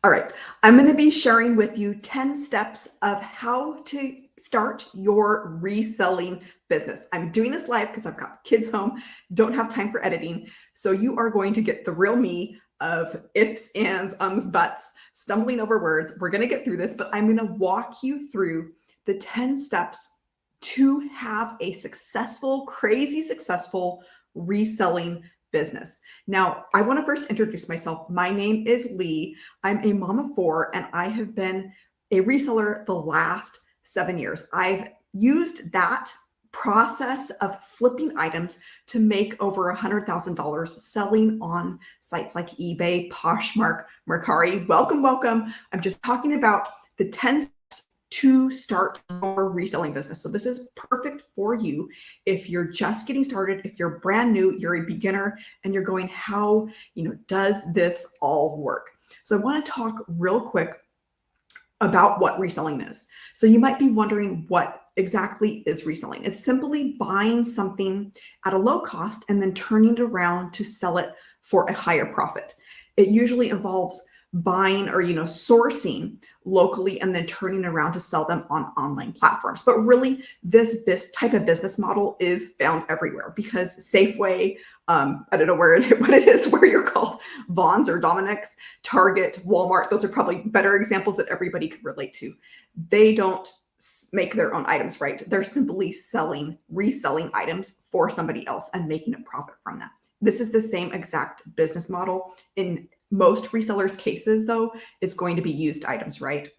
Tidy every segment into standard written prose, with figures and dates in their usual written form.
All right, I'm going to be sharing with you 10 steps of how to start your reselling business. I'm doing this live because I've got kids home, don't have time for editing. So you are going to get the real me of ifs, ands, ums, buts, stumbling over words. We're going to get through this, but I'm going to walk you through the 10 steps to have a successful, crazy successful reselling business. Now, I want to first introduce myself. My name is Lee. I'm a mom of four, and I have been a reseller the last 7 years. I've used that process of flipping items to make over $100,000 selling on sites like eBay, Poshmark, Mercari. Welcome, welcome. I'm just talking about the 10 steps to start your reselling business. So this is perfect for you if you're just getting started, if you're brand new, you're a beginner, and you're going, how, does this all work? So I want to talk real quick about what reselling is. So you might be wondering, what exactly is reselling? It's simply buying something at a low cost and then turning it around to sell it for a higher profit. It usually involves buying or sourcing locally and then turning around to sell them on online platforms. But really, this type of business model is found everywhere because Safeway, I don't know what it is where you're called, Vons or Dominick's, Target, Walmart, those are probably better examples that everybody could relate to. They don't make their own items, right? They're simply reselling items for somebody else and making a profit from that. This is the same exact business model. In most resellers' cases, though, it's going to be used items, right?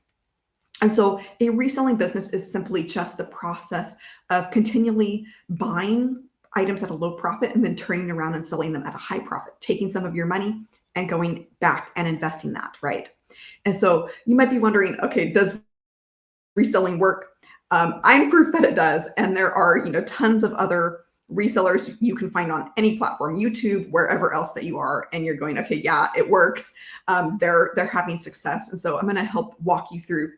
And so a reselling business is simply just the process of continually buying items at a low profit and then turning around and selling them at a high profit, taking some of your money and going back and investing that, right? And so you might be wondering, okay, does reselling work? I'm proof that it does. And there are, tons of other resellers you can find on any platform, YouTube, wherever else that you are, and you're going, okay, yeah, it works. They're having success. And so I'm going to help walk you through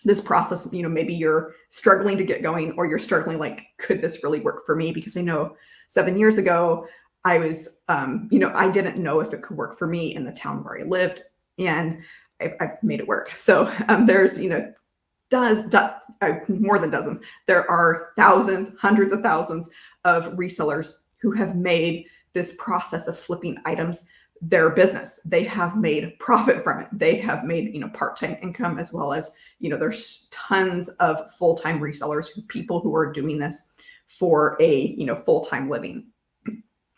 this process. Maybe you're struggling to get going, or you're struggling like, could this really work for me? Because I know 7 years ago, I was, I didn't know if it could work for me in the town where I lived, and I've made it work. So there's, more than dozens. There are thousands, hundreds of thousands of resellers who have made this process of flipping items their business. They have made profit from it. They have made, part-time income, as well as, there's tons of full-time resellers, people who are doing this for a, full-time living.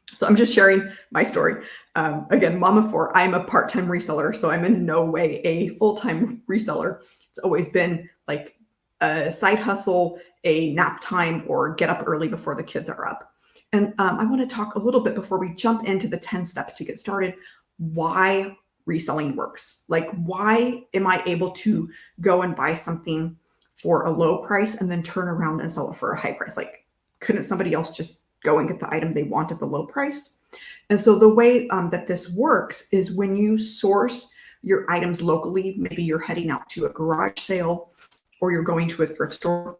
So I'm just sharing my story. Again, mom of four, I'm a part-time reseller, so I'm in no way a full-time reseller. It's always been like a side hustle, a nap time, or get up early before the kids are up. And I want to talk a little bit before we jump into the 10 steps to get started, why reselling works. Like, why am I able to go and buy something for a low price and then turn around and sell it for a high price? Like, couldn't somebody else just go and get the item they want at the low price? And so the way that this works is when you source your items locally, maybe you're heading out to a garage sale or you're going to a thrift store,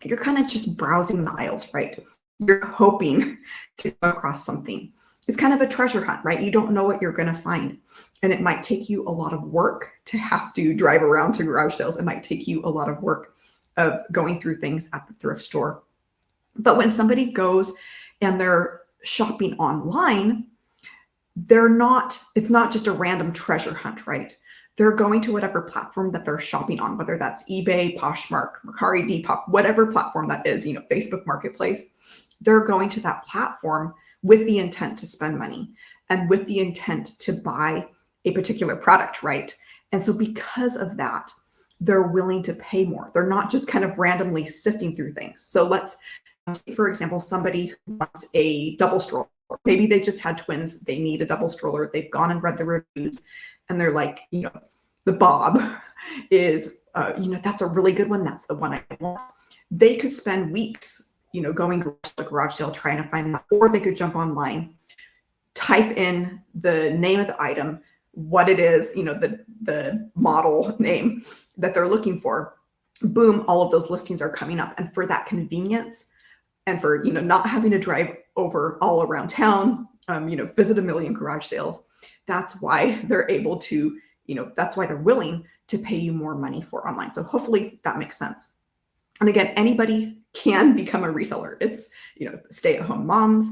you're kind of just browsing the aisles, right? You're hoping to come across something. It's kind of a treasure hunt, right? You don't know what you're going to find. And it might take you a lot of work to have to drive around to garage sales. It might take you a lot of work of going through things at the thrift store. But when somebody goes and they're shopping online, it's not just a random treasure hunt, right? They're going to whatever platform that they're shopping on, whether that's eBay, Poshmark, Mercari, Depop, whatever platform that is, Facebook Marketplace. They're going to that platform with the intent to spend money and with the intent to buy a particular product, right? And so because of that, they're willing to pay more. They're not just kind of randomly sifting through things. So let's take, for example, somebody who wants a double stroller. Maybe they just had twins. They need a double stroller. They've gone and read the reviews and they're like, the Bob is, that's a really good one. That's the one I want. They could spend weeks, going to the garage sale trying to find that, or they could jump online, type in the name of the item, what it is, the model name that they're looking for. Boom, all of those listings are coming up. And for that convenience and for, not having to drive over all around town, visit a million garage sales, that's why they're able to that's why they're willing to pay you more money for online. So hopefully that makes sense. And again, anybody can become a reseller. It's, stay-at-home moms,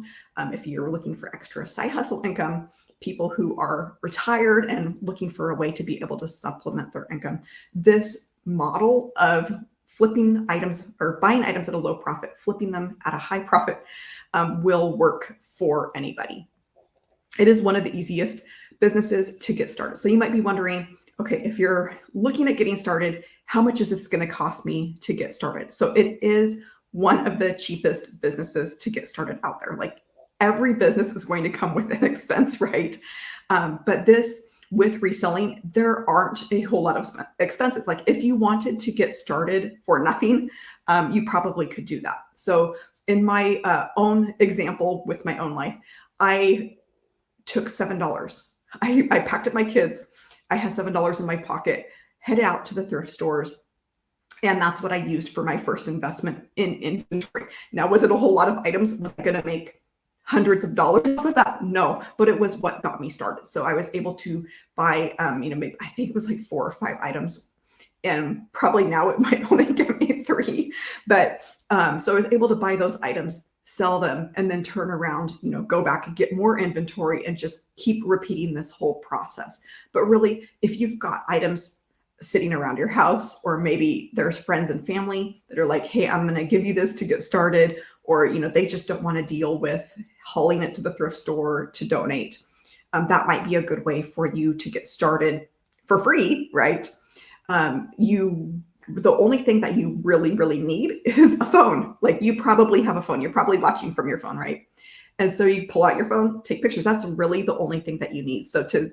if you're looking for extra side hustle income, people who are retired and looking for a way to be able to supplement their income. This model of flipping items or buying items at a low profit, flipping them at a high profit, will work for anybody. It is one of the easiest businesses to get started. So you might be wondering, okay, if you're looking at getting started, how much is this going to cost me to get started? So it is one of the cheapest businesses to get started out there. Like, every business is going to come with an expense, right? But with reselling, there aren't a whole lot of expenses. Like, if you wanted to get started for nothing, you probably could do that. So in my own example with my own life, I took $7. I packed up my kids. I had $7 in my pocket, headed out to the thrift stores. And that's what I used for my first investment in inventory. Now, was it a whole lot of items? Was I going to make hundreds of dollars off of that? No, but it was what got me started. So I was able to buy, maybe, I think it was like 4 or 5 items, and probably now it might only get me 3. But so I was able to buy those items, sell them, and then turn around, go back and get more inventory and just keep repeating this whole process. But really, if you've got items sitting around your house, or maybe there's friends and family that are like, hey, I'm going to give you this to get started, or, they just don't want to deal with hauling it to the thrift store to donate. That might be a good way for you to get started for free, right? The only thing that you really, really need is a phone. Like, you probably have a phone. You're probably watching from your phone, right? And so you pull out your phone, take pictures. That's really the only thing that you need. So to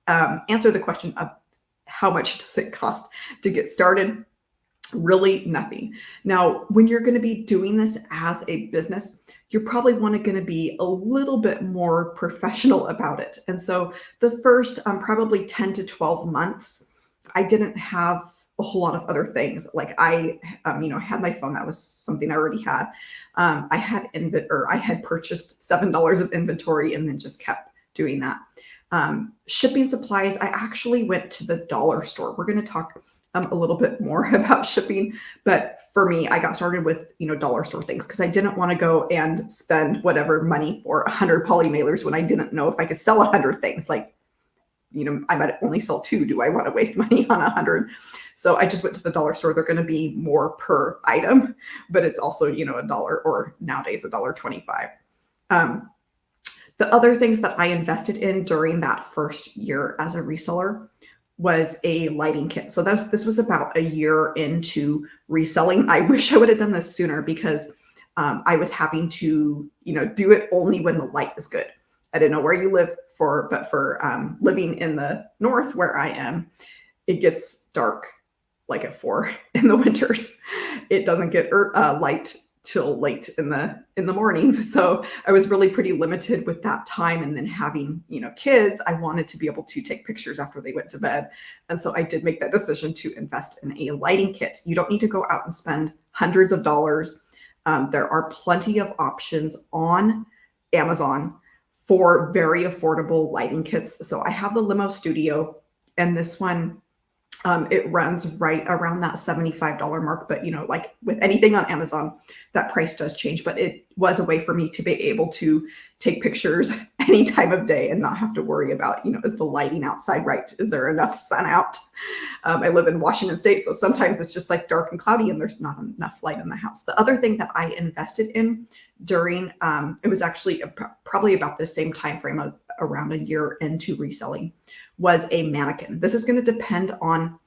answer the question of how much does it cost to get started, really nothing. Now, when you're going to be doing this as a business, you're probably going to be a little bit more professional about it. And so the first probably 10 to 12 months, I didn't have a whole lot of other things. Like, I had my phone. That was something I already had. I had purchased $7 of inventory and then just kept doing that. Shipping supplies, I actually went to the dollar store. We're going to talk a little bit more about shipping, but for me, I got started with, dollar store things, because I didn't want to go and spend whatever money for 100 poly mailers when I didn't know if I could sell 100 things. Like, I might only sell 2. Do I want to waste money on 100? So I just went to the dollar store. They're going to be more per item, but it's also, $1, or nowadays $1.25. The other things that I invested in during that first year as a reseller was a lighting kit. So this was about a year into reselling. I wish I would have done this sooner, because I was having to, do it only when the light is good. I didn't know where you live but for living in the north where I am, it gets dark like at 4 in the winters. It doesn't get light till late in the mornings. So I was really pretty limited with that time. And then having, kids, I wanted to be able to take pictures after they went to bed. And so I did make that decision to invest in a lighting kit. You don't need to go out and spend hundreds of dollars. There are plenty of options on Amazon for very affordable lighting kits. So I have the Limo Studio, and this one, it runs right around that $75 mark. But, like with anything on Amazon, that price does change. But it was a way for me to be able to take pictures any time of day and not have to worry about, is the lighting outside right? Is there enough sun out? I live in Washington State, so sometimes it's just like dark and cloudy and there's not enough light in the house. The other thing that I invested in during, it was actually probably about the same time frame of around a year into reselling, was a mannequin. This is going to depend on,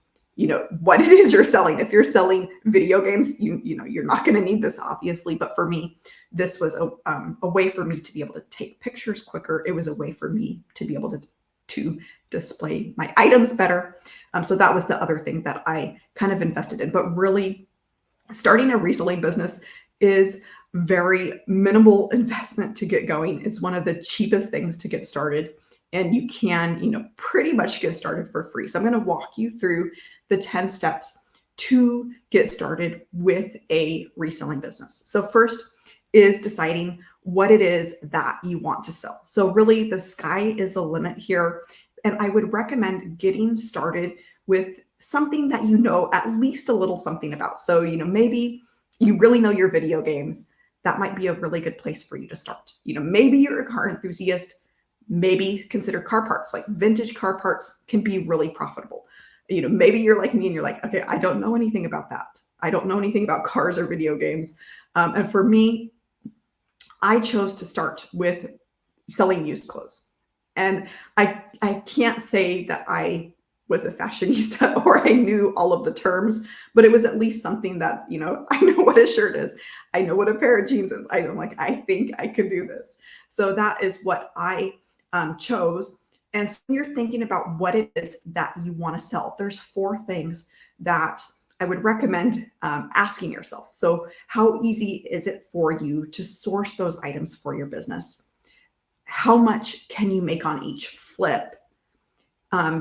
what it is you're selling. If you're selling video games, you're not going to need this, obviously. But for me, this was a way for me to be able to take pictures quicker. It was a way for me to be able to display my items better. So that was the other thing that I kind of invested in. But really, starting a reselling business is very minimal investment to get going. It's one of the cheapest things to get started. And you can, pretty much get started for free. So I'm going to walk you through the 10 steps to get started with a reselling business. So first is deciding what it is that you want to sell. So really, the sky is the limit here. And I would recommend getting started with something that you know at least a little something about. So, maybe you really know your video games. That might be a really good place for you to start. Maybe you're a car enthusiast. Maybe consider car parts. Like vintage car parts can be really profitable. Maybe you're like me and you're like, okay, I don't know anything about that. I don't know anything about cars or video games. And for me, I chose to start with selling used clothes. And I can't say that I was a fashionista or I knew all of the terms, but it was at least something that, I know what a shirt is. I know what a pair of jeans is. I'm like, I think I can do this. So that is what I chose. And so when you're thinking about what it is that you want to sell, there's 4 things that I would recommend asking yourself. So how easy is it for you to source those items for your business? How much can you make on each flip?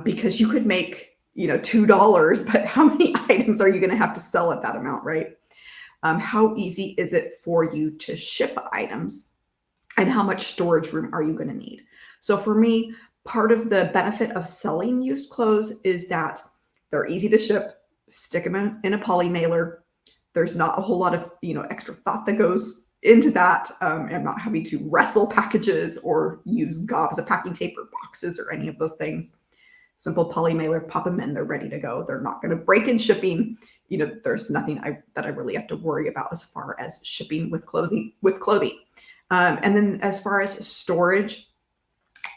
Because you could make, $2, but how many items are you going to have to sell at that amount, right? How easy is it for you to ship items? And how much storage room are you going to need? So for me, part of the benefit of selling used clothes is that they're easy to ship, stick them in a poly mailer. There's not a whole lot of, extra thought that goes into that. I'm not having to wrestle packages or use gobs of packing tape or boxes or any of those things. Simple poly mailer, pop them in, they're ready to go. They're not going to break in shipping. There's nothing that I really have to worry about as far as shipping with clothing. And then as far as storage,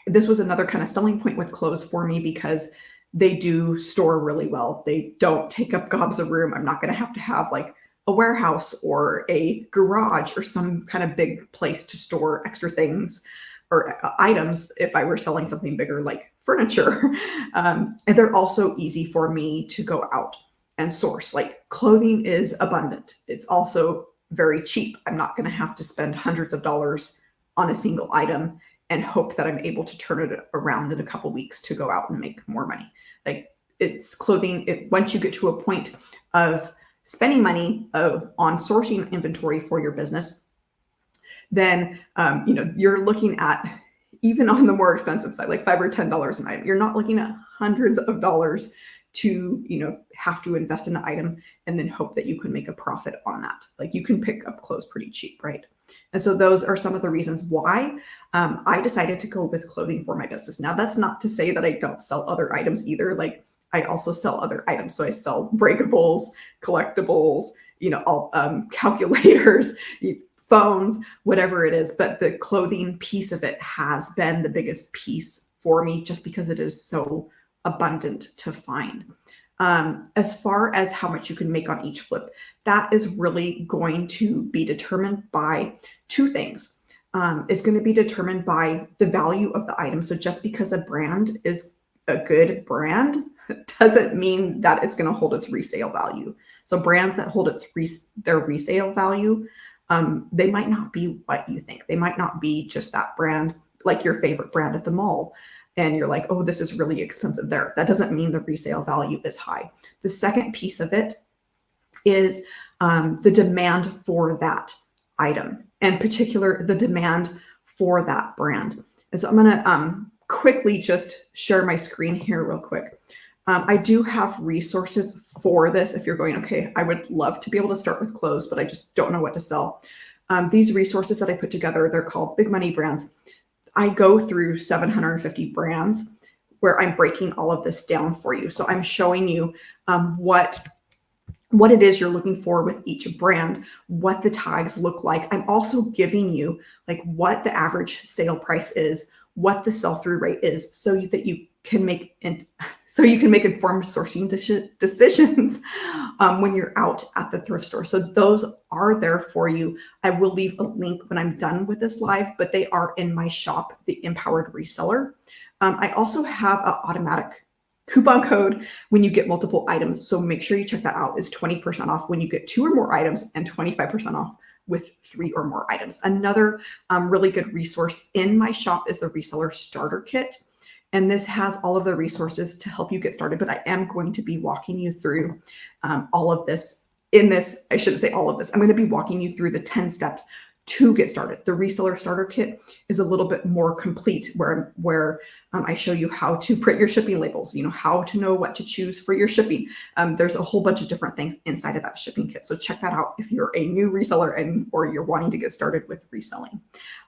this was another kind of selling point with clothes for me because they do store really well. They don't take up gobs of room. I'm not going to have like a warehouse or a garage or some kind of big place to store extra things or items if I were selling something bigger like furniture. And they're also easy for me to go out and source. Like clothing is abundant. It's also very cheap. I'm not going to have to spend hundreds of dollars on a single item and hope that I'm able to turn it around in a couple weeks to go out and make more money. Like it's clothing. Once you get to a point of spending money on sourcing inventory for your business, then you're looking at, even on the more expensive side, like $5 or $10 an item. You're not looking at hundreds of dollars to have to invest in the item and then hope that you can make a profit on that. Like you can pick up clothes pretty cheap, right? And so those are some of the reasons why I decided to go with clothing for my business. Now, that's not to say that I don't sell other items either. Like I also sell other items. So I sell breakables, collectibles, all calculators, phones, whatever it is. But the clothing piece of it has been the biggest piece for me just because it is so abundant to find. As far as how much you can make on each flip, that is really going to be determined by 2 things. It's going to be determined by the value of the item. So just because a brand is a good brand doesn't mean that it's going to hold its resale value. So brands that hold their resale value, they might not be what you think. They might not be just that brand, like your favorite brand at the mall. And you're like, oh, this is really expensive there. That doesn't mean the resale value is high. The second piece of it is the demand for that item, and in particular, the demand for that brand. And so I'm going to quickly just share my screen here real quick. I do have resources for this. If you're going, okay, I would love to be able to start with clothes, but I just don't know what to sell. These resources that I put together, they're called Big Money Brands. I go through 750 brands where I'm breaking all of this down for you. So I'm showing you what it is you're looking for with each brand, what the tags look like. I'm also giving you like what the average sale price is, what the sell-through rate is, so that you can make informed sourcing decisions when you're out at the thrift store. So those are there for you. I will leave a link when I'm done with this live, but they are in my shop, the Empowered Reseller. I also have an automatic coupon code when you get multiple items. So make sure you check that out. It's 20% off when you get 2 or more items and 25% off with 3 or more items. Another really good resource in my shop is the Reseller Starter Kit. And this has all of the resources to help you get started, but I am going to be walking you through all of this in this. I shouldn't say all of this. I'm going to be walking you through the 10 steps to get started. The reseller starter kit is a little bit more complete, where I show you how to print your shipping labels, how to know what to choose for your shipping. There's a whole bunch of different things inside of that shipping kit. So check that out if you're a new reseller or you're wanting to get started with reselling.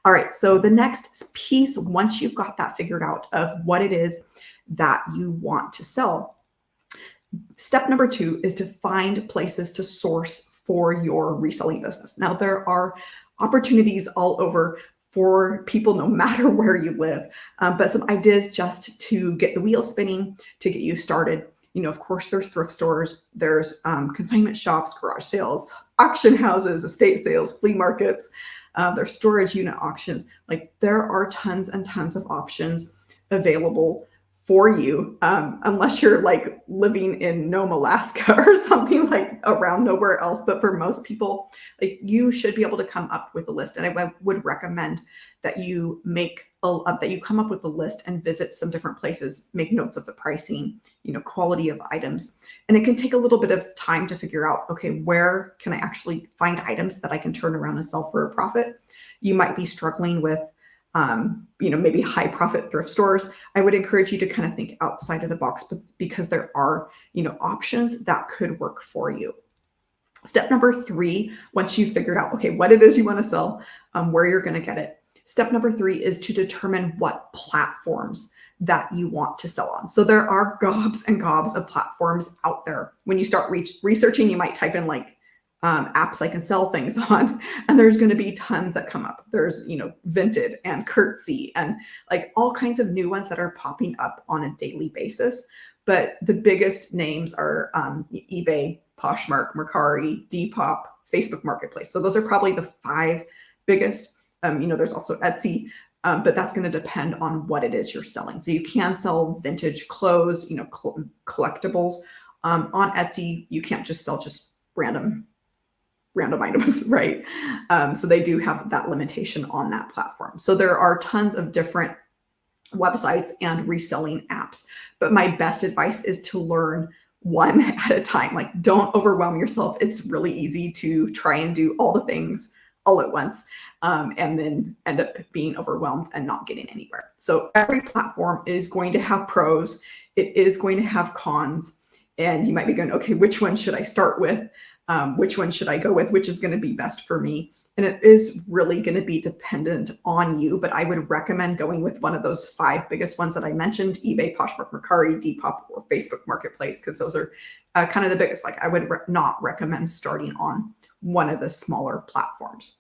All right, so the next piece, once you've got that figured out of what it is that you want to sell, step number 2 is to find places to source for your reselling business. Now, there are opportunities all over for people no matter where you live, but some ideas just to get the wheels spinning, to get you started. Of course, there's thrift stores, there's consignment shops, garage sales, auction houses, estate sales, flea markets, there's storage unit auctions. Like, there are tons and tons of options available for you, unless you're like living in Nome, Alaska or something like around nowhere else. But for most people, like, you should be able to come up with a list. And I would recommend that you come up with a list and visit some different places, make notes of the pricing, quality of items. And it can take a little bit of time to figure out, okay, where can I actually find items that I can turn around and sell for a profit? You might be struggling with maybe high profit thrift stores. I would encourage you to kind of think outside of the box, but because there are, options that could work for you. Step number 3, once you've figured out, okay, what it is you want to sell, where you're going to get it. Step number 3 is to determine what platforms that you want to sell on. So there are gobs and gobs of platforms out there. When you start researching, you might type in like, apps I can sell things on, and there's going to be tons that come up. There's, Vinted and Curtsy and like all kinds of new ones that are popping up on a daily basis. But the biggest names are eBay, Poshmark, Mercari, Depop, Facebook Marketplace. So those are probably the 5 biggest. There's also Etsy, but that's going to depend on what it is you're selling. So you can sell vintage clothes, collectibles. On Etsy, you can't just sell just random items, right? So they do have that limitation on that platform. So there are tons of different websites and reselling apps, but my best advice is to learn one at a time. Like, don't overwhelm yourself. It's really easy to try and do all the things all at once, and then end up being overwhelmed and not getting anywhere. So every platform is going to have pros. It is going to have cons. And you might be going, okay, which one should I start with? Which one should I go with? Which is going to be best for me? And it is really going to be dependent on you, but I would recommend going with one of those 5 biggest ones that I mentioned: eBay, Poshmark, Mercari, Depop, or Facebook Marketplace, because those are kind of the biggest. Like, I would not recommend starting on one of the smaller platforms,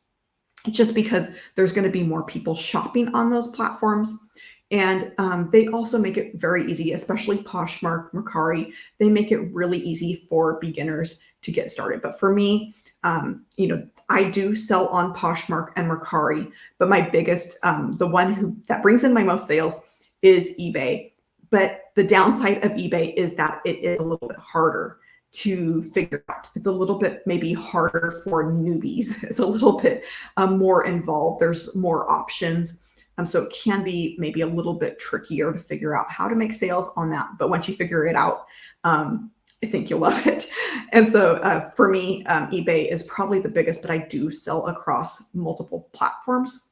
just because there's going to be more people shopping on those platforms. And they also make it very easy, especially Poshmark, Mercari. They make it really easy for beginners to get started. But for me, I do sell on Poshmark and Mercari, but my biggest, the one that brings in my most sales is eBay. But the downside of eBay is that it is a little bit harder to figure out. It's a little bit maybe harder for newbies. It's a little bit more involved. There's more options. So it can be maybe a little bit trickier to figure out how to make sales on that. But once you figure it out, I think you'll love it. And so for me, eBay is probably the biggest, but I do sell across multiple platforms.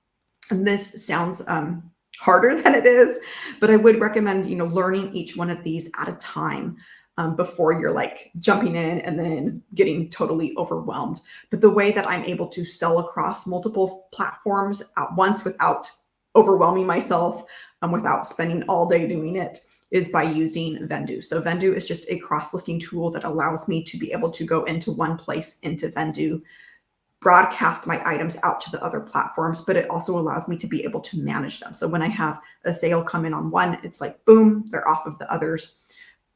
And this sounds harder than it is, but I would recommend, learning each one of these at a time before you're like jumping in and then getting totally overwhelmed. But the way that I'm able to sell across multiple platforms at once without overwhelming myself, without spending all day doing it, is by using Vendoo. So Vendoo is just a cross-listing tool that allows me to be able to go into one place, into Vendoo, broadcast my items out to the other platforms, but it also allows me to be able to manage them. So when I have a sale come in on one, it's like, boom, they're off of the others.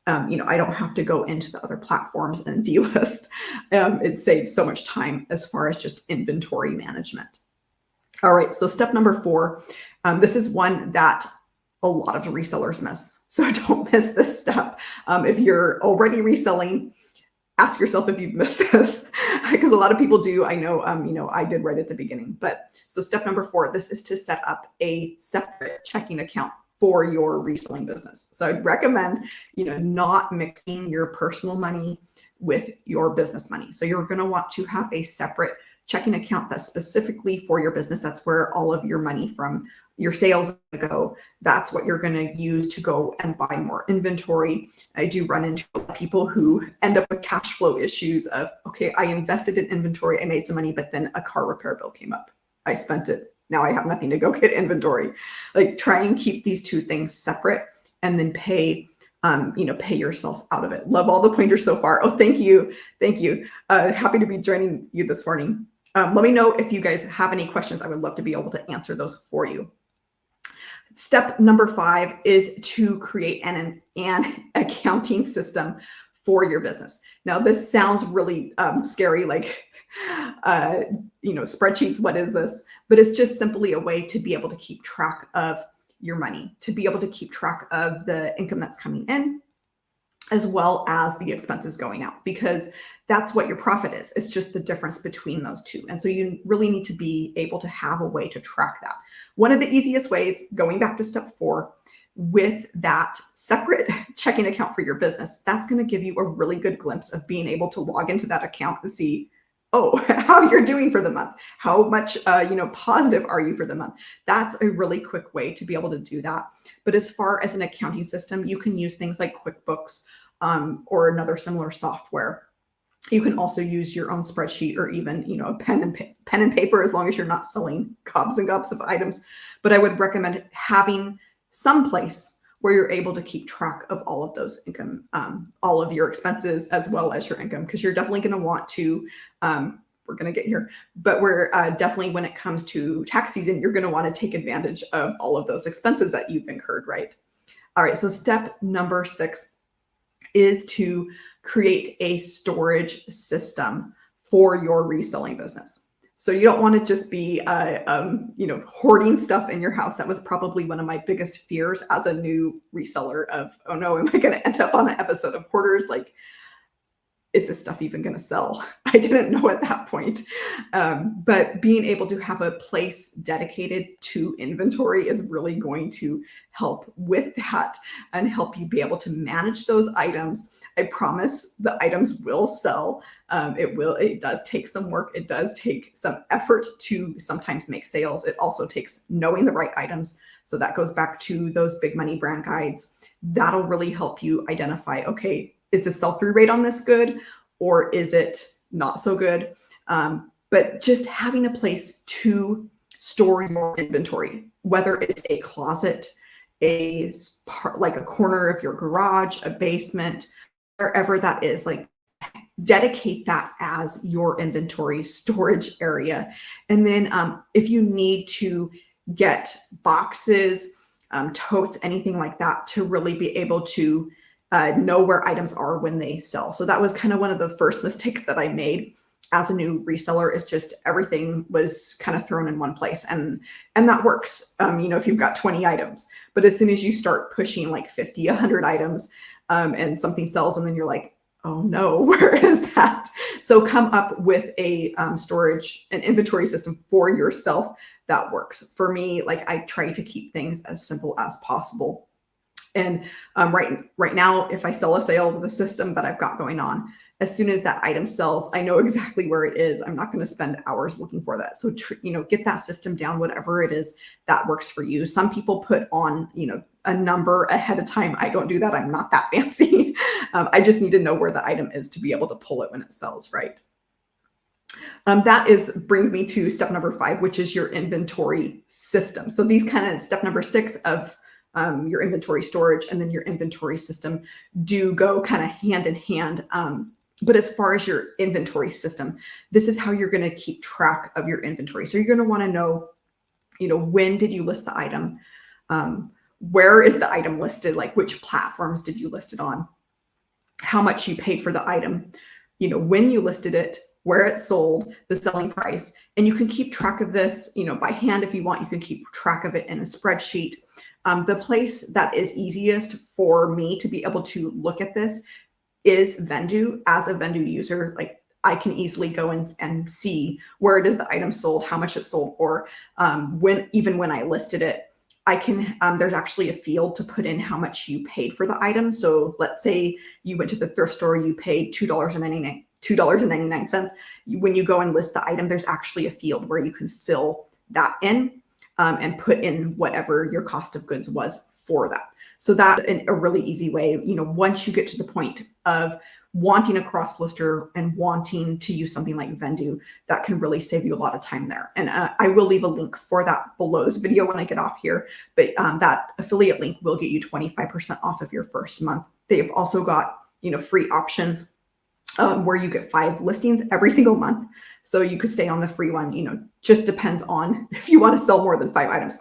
I don't have to go into the other platforms and delist. It saves so much time as far as just inventory management. All right, so step number 4, this is one that a lot of resellers miss. So don't miss this step. If you're already reselling, ask yourself if you've missed this, because a lot of people do. I know, I did right at the beginning. But so step number 4, this is to set up a separate checking account for your reselling business. So I'd recommend, not mixing your personal money with your business money. So you're going to want to have a separate checking account that's specifically for your business. That's where all of your money from your sales go. That's what you're going to use to go and buy more inventory. I do run into people who end up with cash flow issues of, okay, I invested in inventory, I made some money, but then a car repair bill came up. I spent it. Now I have nothing to go get inventory. Like, try and keep these two things separate and then pay pay yourself out of it. Love all the pointers so far. Oh, thank you. Thank you. Happy to be joining you this morning. Let me know if you guys have any questions. I would love to be able to answer those for you. Step number 5 is to create an accounting system for your business. Now, this sounds really scary, like, spreadsheets, what is this? But it's just simply a way to be able to keep track of your money, to be able to keep track of the income that's coming in, as well as the expenses going out, because that's what your profit is. It's just the difference between those two. And so you really need to be able to have a way to track that. One of the easiest ways, going back to step 4, with that separate checking account for your business, that's going to give you a really good glimpse of being able to log into that account and see, oh, how you're doing for the month. How much, positive are you for the month? That's a really quick way to be able to do that. But as far as an accounting system, you can use things like QuickBooks or another similar software. You can also use your own spreadsheet, or even, a pen and paper, as long as you're not selling gobs and gobs of items. But I would recommend having some place where you're able to keep track of all of those income, all of your expenses, as well as your income, because you're definitely going to want to, we're going to get here, but we're definitely, when it comes to tax season, you're going to want to take advantage of all of those expenses that you've incurred, right? All right, so step number 6 is to create a storage system for your reselling business. So you don't want to just be, hoarding stuff in your house. That was probably one of my biggest fears as a new reseller of, oh no, am I going to end up on an episode of hoarders? Like, is this stuff even going to sell? I didn't know at that point. But being able to have a place dedicated to inventory is really going to help with that and help you be able to manage those items. I promise the items will sell. It does take some work. It does take some effort to sometimes make sales. It also takes knowing the right items. So that goes back to those big money brand guides. That'll really help you identify, okay, is the sell-through rate on this good, or is it not so good? But just having a place to store your inventory, whether it's a closet, like a corner of your garage, a basement, wherever that is, like, dedicate that as your inventory storage area. And then if you need to get boxes, totes, anything like that, to really be able to know where items are when they sell. So that was kind of one of the first mistakes that I made as a new reseller, is just everything was kind of thrown in one place. And that works, if you've got 20 items. But as soon as you start pushing like 50, 100 items and something sells, and then you're like, oh no, where is that? So come up with a an inventory system for yourself that works. For me, like, I try to keep things as simple as possible. And right now, if I sell a sale with the system that I've got going on, as soon as that item sells, I know exactly where it is. I'm not going to spend hours looking for that. So, get that system down, whatever it is that works for you. Some people put on, a number ahead of time. I don't do that. I'm not that fancy. I just need to know where the item is to be able to pull it when it sells, right? That brings me to step number 5, which is your inventory system. So these kind of step number 6 of your inventory storage and then your inventory system do go kind of hand in hand. But as far as your inventory system, this is how you're going to keep track of your inventory. So you're going to want to know, when did you list the item? Where is the item listed? Like, which platforms did you list it on? How much you paid for the item? When you listed it, where it sold, the selling price. And you can keep track of this, by hand if you want. You can keep track of it in a spreadsheet. The place that is easiest for me to be able to look at this is Vendoo. As a Vendoo user, like, I can easily go and see where it is the item sold, how much it sold for. Even when I listed it, I can, there's actually a field to put in how much you paid for the item. So let's say you went to the thrift store, you paid $2.99 $2.99. When you go and list the item, there's actually a field where you can fill that in and put in whatever your cost of goods was for that. So that's a really easy way, once you get to the point of wanting a cross lister and wanting to use something like Vendu, that can really save you a lot of time there. And I will leave a link for that below this video when I get off here, but that affiliate link will get you 25% off of your first month. They've also got, free options where you get 5 listings every single month. So you could stay on the free one, just depends on if you want to sell more than 5 items.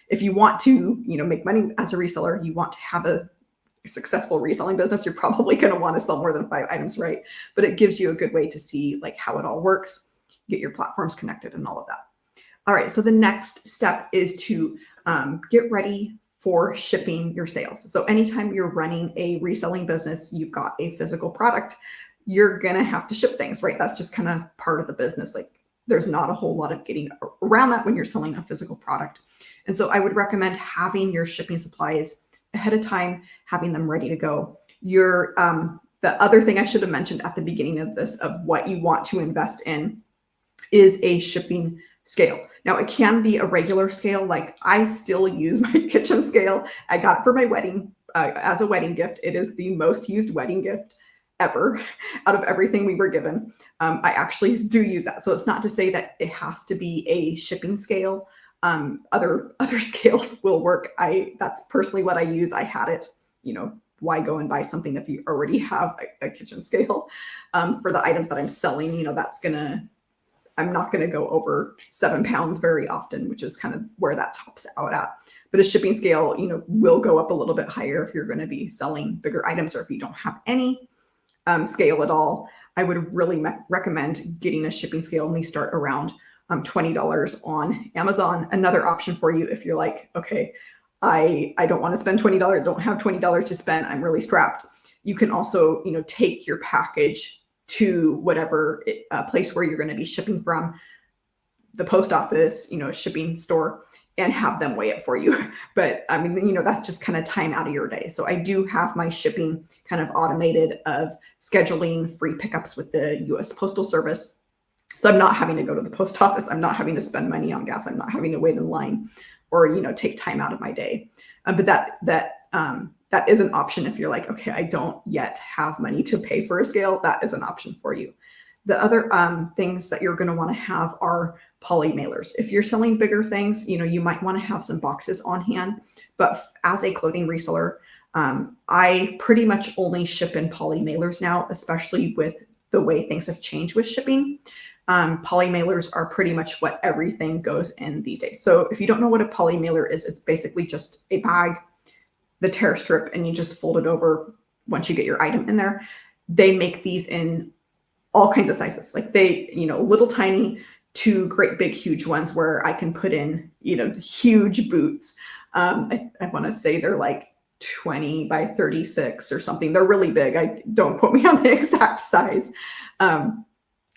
If you want to, make money as a reseller, you want to have a successful reselling business, you're probably going to want to sell more than 5 items, right? But it gives you a good way to see like how it all works, get your platforms connected and all of that. All right. So the next step is to get ready for shipping your sales. So anytime you're running a reselling business, you've got a physical product, you're going to have to ship things, right? That's just kind of part of the business. Like there's not a whole lot of getting around that when you're selling a physical product. And so I would recommend having your shipping supplies ahead of time, having them ready to go. The other thing I should have mentioned at the beginning of this, of what you want to invest in, is a shipping scale. Now it can be a regular scale. Like I still use my kitchen scale. I got it for my wedding as a wedding gift. It is the most used wedding gift ever out of everything we were given. I actually do use that. So it's not to say that it has to be a shipping scale. Other scales will work. That's personally what I use. I had it, why go and buy something if you already have a kitchen scale? For the items that I'm selling, I'm not going to go over 7 pounds very often, which is kind of where that tops out at. But a shipping scale, will go up a little bit higher if you're going to be selling bigger items, or if you don't have any scale at all. I would really recommend getting a shipping scale, and they start around $20 on Amazon. Another option for you if you're like, okay, I don't want to spend $20, don't have $20 to spend, I'm really strapped. You can also, take your package to whatever place where you're going to be shipping from, the post office, a shipping store, and have them weigh it for you. But I mean, that's just kind of time out of your day. So I do have my shipping kind of automated of scheduling free pickups with the US Postal Service. So I'm not having to go to the post office. I'm not having to spend money on gas. I'm not having to wait in line or, take time out of my day. But that is an option if you're like, okay, I don't yet have money to pay for a scale. That is an option for you. The other things that you're going to want to have are poly mailers. If you're selling bigger things, you might want to have some boxes on hand. But as a clothing reseller, I pretty much only ship in poly mailers now, especially with the way things have changed with shipping. Poly mailers are pretty much what everything goes in these days. So if you don't know what a poly mailer is, it's basically just a bag, the tear strip, and you just fold it over once you get your item in there. They make these in all kinds of sizes. Like they, little tiny to great big huge ones where I can put in, huge boots. I want to say they're like 20 by 36 or something. They're really big. Don't quote me on the exact size.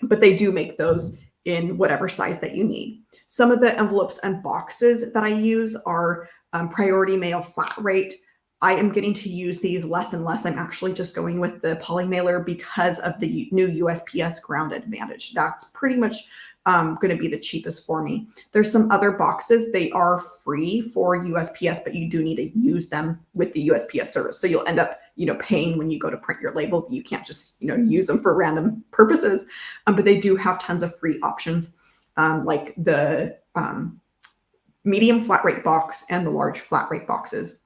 But they do make those in whatever size that you need. Some of the envelopes and boxes that I use are priority mail flat rate. I am getting to use these less and less. I'm actually just going with the poly mailer because of the new USPS Ground Advantage. That's pretty much going to be the cheapest for me. There's some other boxes. They are free for USPS, but you do need to use them with the USPS service. So you'll end up, paying when you go to print your label. You can't just, use them for random purposes. But they do have tons of free options, like the medium flat rate box and the large flat rate boxes.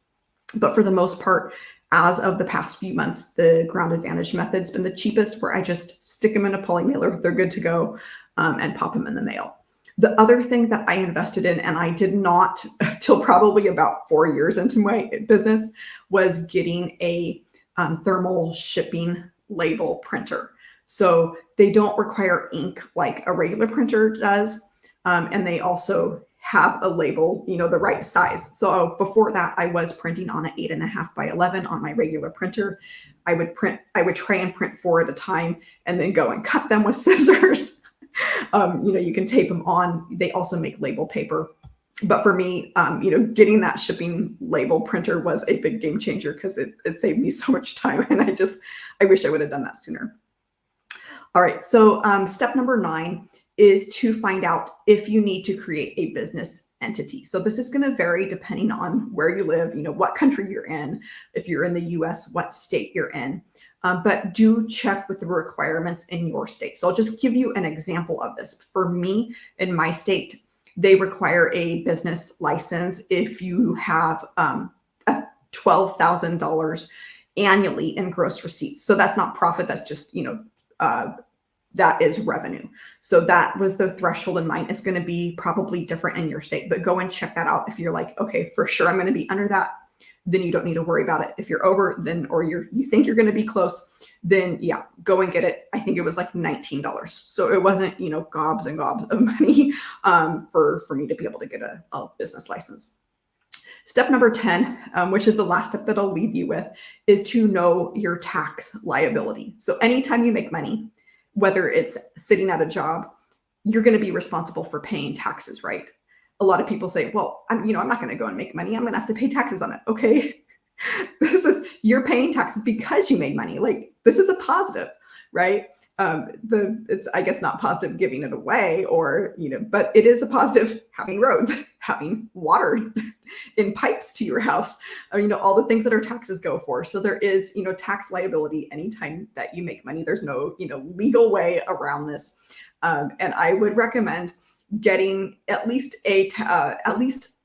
But for the most part, as of the past few months, the Ground Advantage method's been the cheapest, where I just stick them in a poly mailer. They're good to go, and pop them in the mail. The other thing that I invested in, and I did not till probably about 4 years into my business, was getting a thermal shipping label printer. So they don't require ink like a regular printer does. And they also have a label, the right size. So before that, I was printing on an 8.5 by 11 on my regular printer. I would try and print 4 at a time and then go and cut them with scissors. You can tape them on. They also make label paper. But for me, getting that shipping label printer was a big game changer because it saved me so much time. And I wish I would have done that sooner. All right. So step number 9 is to find out if you need to create a business entity. So this is going to vary depending on where you live, what country you're in. If you're in the US, what state you're in. But do check with the requirements in your state. So I'll just give you an example of this. For me, in my state, they require a business license if you have a $12,000 annually in gross receipts. So that's not profit. That's just, that is revenue. So that was the threshold in mine. It's going to be probably different in your state, but go and check that out. If you're like, okay, for sure, I'm going to be under that, then you don't need to worry about it. If you're over, then, or you think you're going to be close, then yeah, go and get it. I think it was like $19. So it wasn't, gobs and gobs of money for me to be able to get a business license. Step number 10, which is the last step that I'll leave you with, is to know your tax liability. So anytime you make money, whether it's sitting at a job, you're going to be responsible for paying taxes, right? A lot of people say, well, I'm not going to go and make money. I'm going to have to pay taxes on it. Okay. You're paying taxes because you made money. Like, this is a positive, right? It's, I guess, not positive giving it away, or, but it is a positive having roads, having water in pipes to your house, all the things that our taxes go for. So there is, tax liability anytime that you make money. There's no, legal way around this. And I would recommend getting at least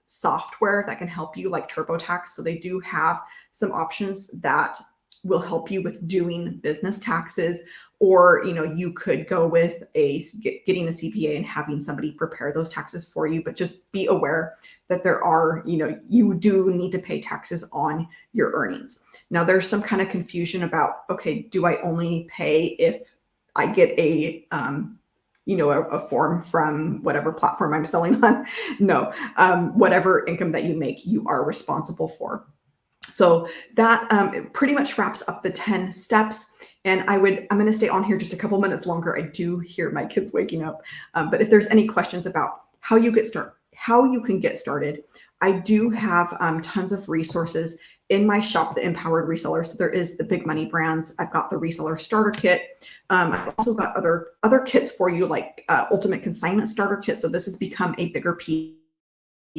software that can help you, like TurboTax. So they do have some options that will help you with doing business taxes. Or, you could go with getting a CPA and having somebody prepare those taxes for you, but just be aware that there are, you do need to pay taxes on your earnings. Now, there's some kind of confusion about, okay, do I only pay if I get a form from whatever platform I'm selling on? No, whatever income that you make, you are responsible for. So that pretty much wraps up the 10 steps. And I'm going to stay on here just a couple minutes longer. I do hear my kids waking up. But if there's any questions about how you can get started, I do have tons of resources in my shop, the Empowered Reseller. So there is the big money brands. I've got the Reseller Starter Kit. I've also got other kits for you, like Ultimate Consignment Starter Kit. So this has become a bigger piece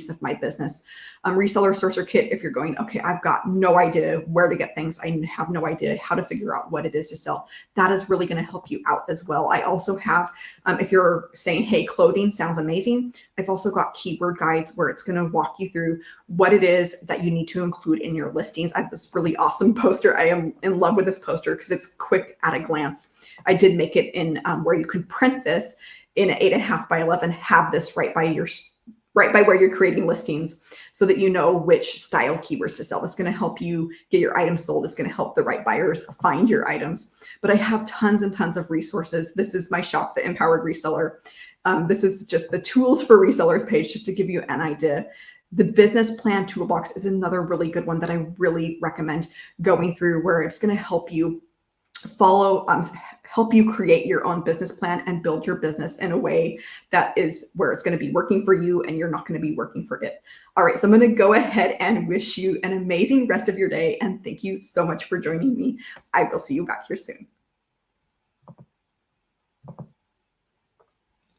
of my business. Reseller Sourcer Kit, if you're going, okay, I've got no idea where to get things, I have no idea how to figure out what it is to sell, that is really going to help you out as well. I also have, if you're saying, hey, clothing sounds amazing, I've also got keyword guides where it's going to walk you through what it is that you need to include in your listings. I have this really awesome poster. I am in love with this poster because it's quick at a glance. I did make it in where you can print this in an 8.5 by 11, have this right by where you're creating listings, so that you know which style keywords to sell. That's going to help you get your items sold. It's going to help the right buyers find your items. But I have tons and tons of resources. This is my shop, the Empowered Reseller. This is just the tools for resellers page, just to give you an idea. The business plan toolbox is another really good one that I really recommend going through, where it's going to help you help you create your own business plan and build your business in a way that is where it's going to be working for you and you're not going to be working for it. All right, so I'm going to go ahead and wish you an amazing rest of your day, and thank you so much for joining me. I will see you back here soon.